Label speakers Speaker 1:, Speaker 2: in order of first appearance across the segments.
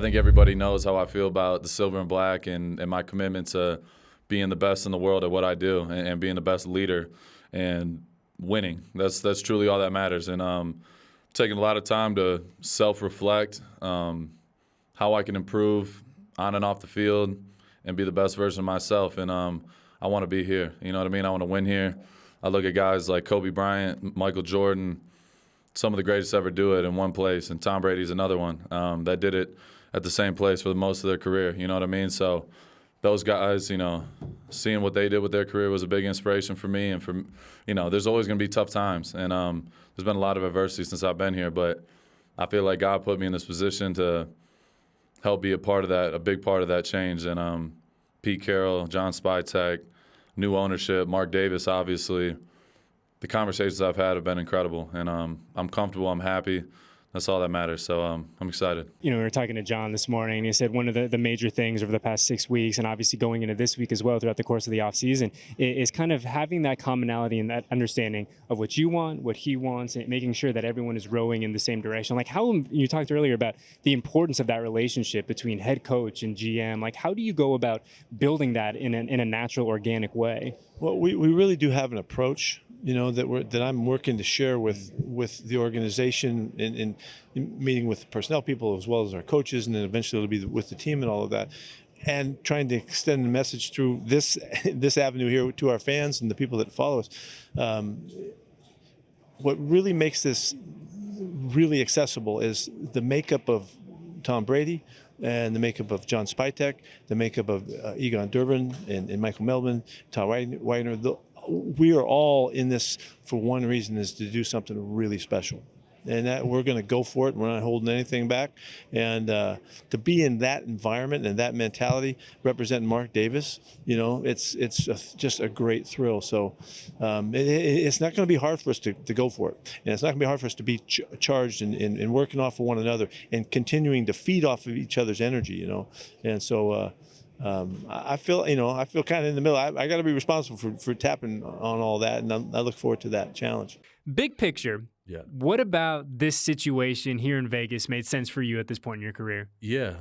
Speaker 1: think everybody knows how I feel about the silver and black and my commitment to being the best in the world at what I do and being the best leader and winning. That's truly all that matters. And taking a lot of time to self-reflect, how I can improve on and off the field and be the best version of myself. And I want to be here. You know what I mean? I want to win here. I look at guys like Kobe Bryant, Michael Jordan, some of the greatest ever do it in one place, and Tom Brady's another one that did it at the same place for most of their career. You know what I mean? So those guys, seeing what they did with their career was a big inspiration for me. And for, there's always going to be tough times. And there's been a lot of adversity since I've been here. But I feel like God put me in this position to help be a big part of that change. And Pete Carroll, John Spytek, new ownership, Mark Davis, obviously. The conversations I've had have been incredible. And I'm comfortable. I'm happy. That's all that matters. So I'm excited.
Speaker 2: We were talking to John this morning, and he said one of the major things over the past 6 weeks, and obviously going into this week as well throughout the course of the offseason, is kind of having that commonality and that understanding of what you want, what he wants, and making sure that everyone is rowing in the same direction. Like how you talked earlier about the importance of that relationship between head coach and GM. Like how do you go about building that in a natural, organic way?
Speaker 3: Well, we really do have an approach, that I'm working to share with the organization in meeting with the personnel people as well as our coaches, and then eventually it'll be with the team and all of that, and trying to extend the message through this avenue here to our fans and the people that follow us. What really makes this really accessible is the makeup of Tom Brady and the makeup of John Spytek, the makeup of Egon Durbin and Michael Melvin, Todd Widener. We are all in this for one reason, is to do something really special. And that we're going to go for it. We're not holding anything back. And to be in that environment and that mentality, representing Mark Davis, it's just a great thrill. So it's not going to be hard for us to go for it. And it's not going to be hard for us to be charged and working off of one another and continuing to feed off of each other's energy, And so I feel kind of in the middle. I got to be responsible for tapping on all that, and I look forward to that challenge.
Speaker 2: Big picture.
Speaker 4: Yeah.
Speaker 2: What about this situation here in Vegas made sense for you at this point in your career?
Speaker 4: Yeah.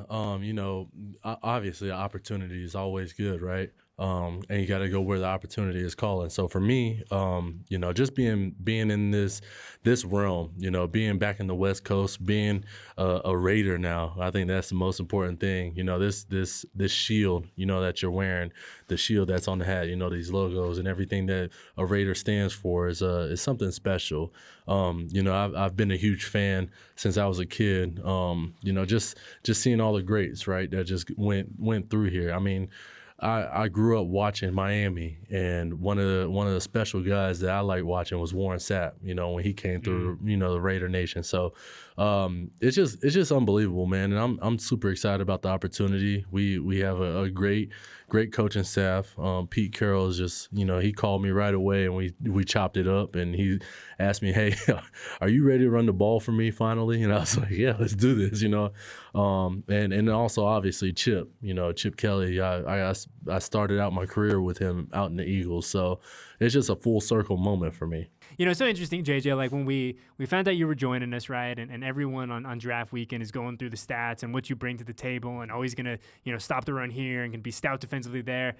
Speaker 4: Obviously, opportunity is always good, right? And you got to go where the opportunity is calling. So for me, just being in this realm, being back in the West Coast, being a Raider now, I think that's the most important thing. This shield, that you're wearing, the shield that's on the hat, these logos and everything that a Raider stands for is something special. I've been a huge fan since I was a kid. Just seeing all the greats, right, that just went through here. I mean, I grew up watching Miami, and one of the special guys that I liked watching was Warren Sapp. When he came through, the Raider Nation. So it's just unbelievable, man. And I'm super excited about the opportunity. We have a great coaching staff. Pete Carroll is just, he called me right away, and we chopped it up, and he asked me, "Hey, are you ready to run the ball for me finally?" And I was like, "Yeah, let's do this." And also obviously Chip Kelly. I started out my career with him out in the Eagles, so it's just a full circle moment for me.
Speaker 2: It's so interesting, JJ, like when we found out you were joining us, right, and everyone on draft weekend is going through the stats and what you bring to the table and always going to, stop the run here and can be stout defensively there.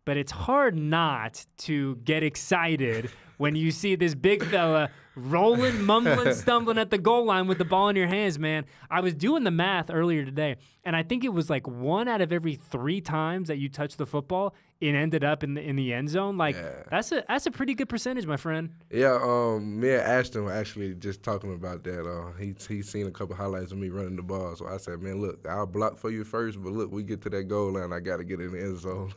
Speaker 2: But it's hard not to get excited when you see this big fella rolling, mumbling, stumbling at the goal line with the ball in your hands, man. I was doing the math earlier today, and I think it was like 1 out of every 3 times that you touched the football, it ended up in the end zone. Like, yeah. That's a pretty good percentage, my friend.
Speaker 5: Yeah, me and Ashton were actually just talking about that. He's seen a couple highlights of me running the ball, so I said, man, look, I'll block for you first, but look, we get to that goal line, I got to get in the end zone.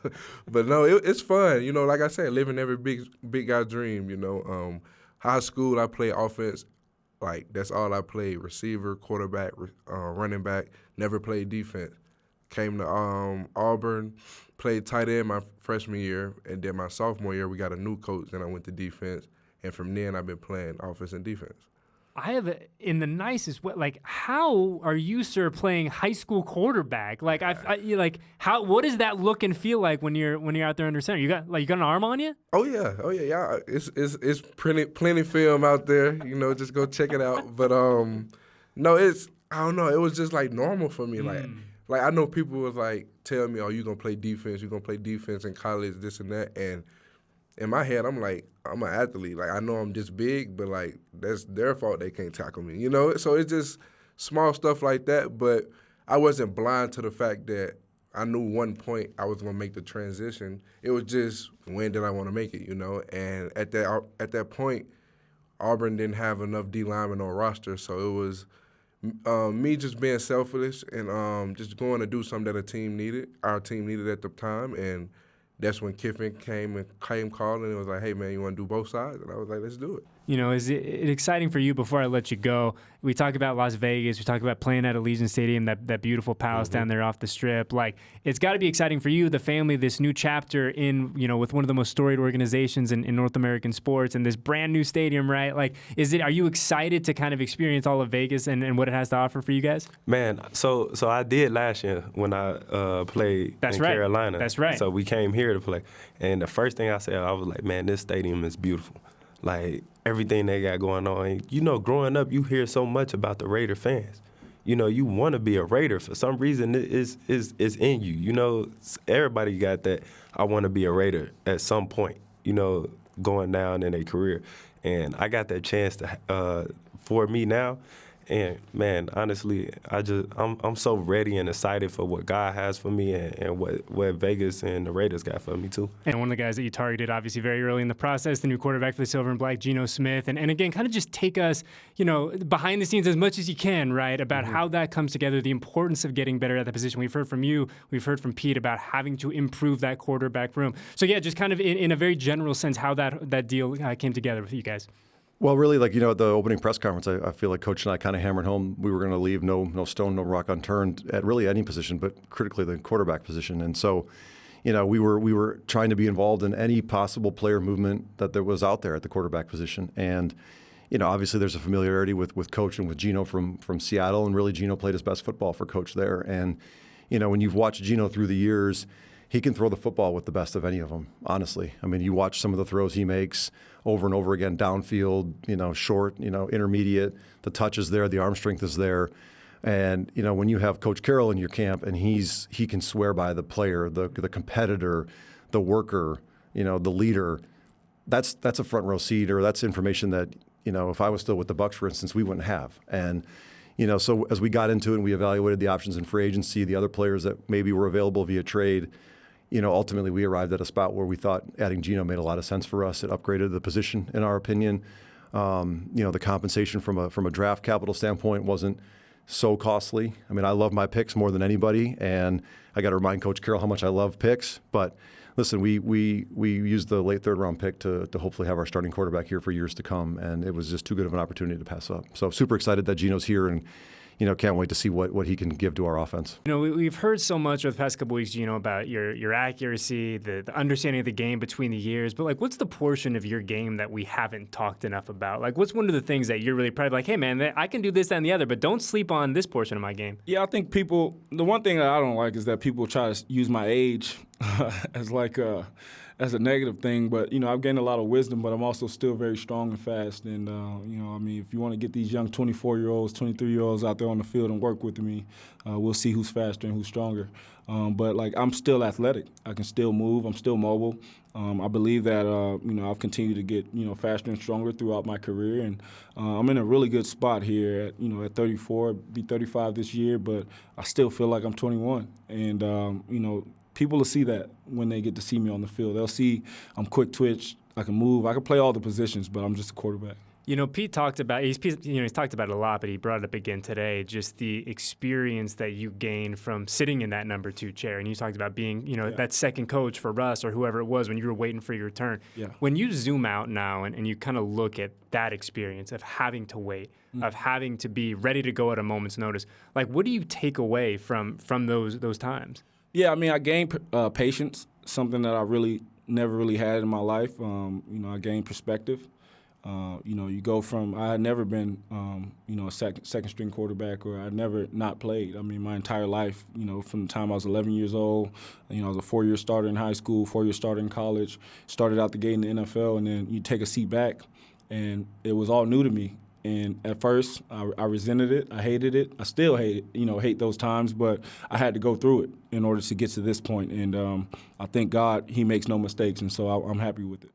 Speaker 5: But no, it's fun. Like I said, living every big guy dream. High school, I played offense. Like, that's all I played, receiver, quarterback, running back, never played defense. Came to Auburn, played tight end my freshman year, and then my sophomore year, we got a new coach, and I went to defense. And from then, I've been playing offense and defense.
Speaker 2: I have in the nicest way. Like, how are you, sir, playing high school quarterback? Like, what does that look and feel like when you're out there under center? You got an arm on you?
Speaker 5: Oh yeah. It's plenty film out there. Just go check it out. But no, I don't know. It was just like normal for me. Like like I know people was like tell me, "Oh, you gonna play defense? You gonna play defense in college? This and that." And in my head, I'm like, I'm an athlete. Like I know I'm just big, but like that's their fault they can't tackle me. So it's just small stuff like that. But I wasn't blind to the fact that I knew one point I was gonna make the transition. It was just when did I want to make it? And at that point, Auburn didn't have enough D linemen on roster, so it was me just being selfish and just going to do something that our team needed at the time, and that's when Kiffin came calling and was like, "Hey man, you want to do both sides?" And I was like, "Let's do it."
Speaker 2: Is it exciting for you, before I let you go? We talk about Las Vegas. We talk about playing at Allegiant Stadium, that beautiful palace down there off the Strip. Like, it's got to be exciting for you, the family, this new chapter with one of the most storied organizations in North American sports, and this brand new stadium, right? Like, are you excited to kind of experience all of Vegas and what it has to offer for you guys?
Speaker 6: Man, so I did last year when I played Carolina.
Speaker 2: That's right.
Speaker 6: So we came here to play. And the first thing I said, I was like, man, this stadium is beautiful. Like, everything they got going on. Growing up, you hear so much about the Raider fans. You want to be a Raider. For some reason, it's in you. Everybody got that, I want to be a Raider at some point, going down in their career. And I got that chance for me now. And man, honestly, I'm so ready and excited for what God has for me and what Vegas and the Raiders got for me too.
Speaker 2: And one of the guys that you targeted, obviously very early in the process, the new quarterback for the Silver and Black, Geno Smith. And again, kind of just take us, behind the scenes as much as you can, right, about how that comes together, the importance of getting better at that position. We've heard from you, we've heard from Pete about having to improve that quarterback room. So yeah, just kind of in a very general sense, how that deal came together with you guys.
Speaker 7: Well, really, at the opening press conference, I feel like Coach and I kind of hammered home we were going to leave no stone, no rock unturned at really any position, but critically the quarterback position. And so, we were trying to be involved in any possible player movement that there was out there at the quarterback position. And, obviously there's a familiarity with Coach and with Geno from Seattle, and really Geno played his best football for Coach there. And, when you've watched Geno through the years, he can throw the football with the best of any of them, honestly. I mean, you watch some of the throws he makes over and over again, downfield, short, intermediate. The touch is there, the arm strength is there. And, when you have Coach Carroll in your camp and he can swear by the player, the competitor, the worker, the leader, that's a front row seat, or that's information that, if I was still with the Bucs, for instance, we wouldn't have. And, so as we got into it and we evaluated the options in free agency, the other players that maybe were available via trade, ultimately we arrived at a spot where we thought adding Geno made a lot of sense for us. It upgraded the position, in our opinion. The compensation from a draft capital standpoint wasn't so costly. I mean, I love my picks more than anybody, and I got to remind Coach Carroll how much I love picks. But listen, we used the late third round pick to hopefully have our starting quarterback here for years to come, and it was just too good of an opportunity to pass up. So super excited that Geno's here, and can't wait to see what he can give to our offense.
Speaker 2: We've heard so much over the past couple weeks, Geno, about your accuracy, the understanding of the game between the years. But, what's the portion of your game that we haven't talked enough about? What's one of the things that you're really proud of? Hey, man, I can do this, that, and the other, but don't sleep on this portion of my game.
Speaker 8: Yeah, I think the one thing that I don't like is that people try to use my age as a negative thing, but I've gained a lot of wisdom, but I'm also still very strong and fast. And if you want to get these young 24-year-olds, 23-year-olds out there on the field and work with me, we'll see who's faster and who's stronger. But I'm still athletic. I can still move. I'm still mobile. I believe that I've continued to get faster and stronger throughout my career, and I'm in a really good spot here at 34, be 35 this year, but I still feel like I'm 21, and people will see that when they get to see me on the field. They'll see I'm quick twitch, I can move, I can play all the positions, but I'm just a quarterback.
Speaker 2: Pete talked about he's talked about it a lot, but he brought it up again today. Just the experience that you gained from sitting in that number 2 chair, and you talked about being that second coach for Russ or whoever it was when you were waiting for your turn.
Speaker 8: Yeah.
Speaker 2: When you zoom out now and you kind of look at that experience of having to wait, of having to be ready to go at a moment's notice, what do you take away from those times?
Speaker 8: Yeah, I gained patience, something that I really never really had in my life. I gained perspective. You go from I had never been a second string quarterback, or I'd never not played. My entire life, from the time I was 11 years old, I was a 4-year starter in high school, 4-year starter in college, started out the gate in the NFL, and then you take a seat back, and it was all new to me. And at first, I resented it. I hated it. I still hate those times, but I had to go through it in order to get to this point. And I thank God he makes no mistakes, and so I'm happy with it.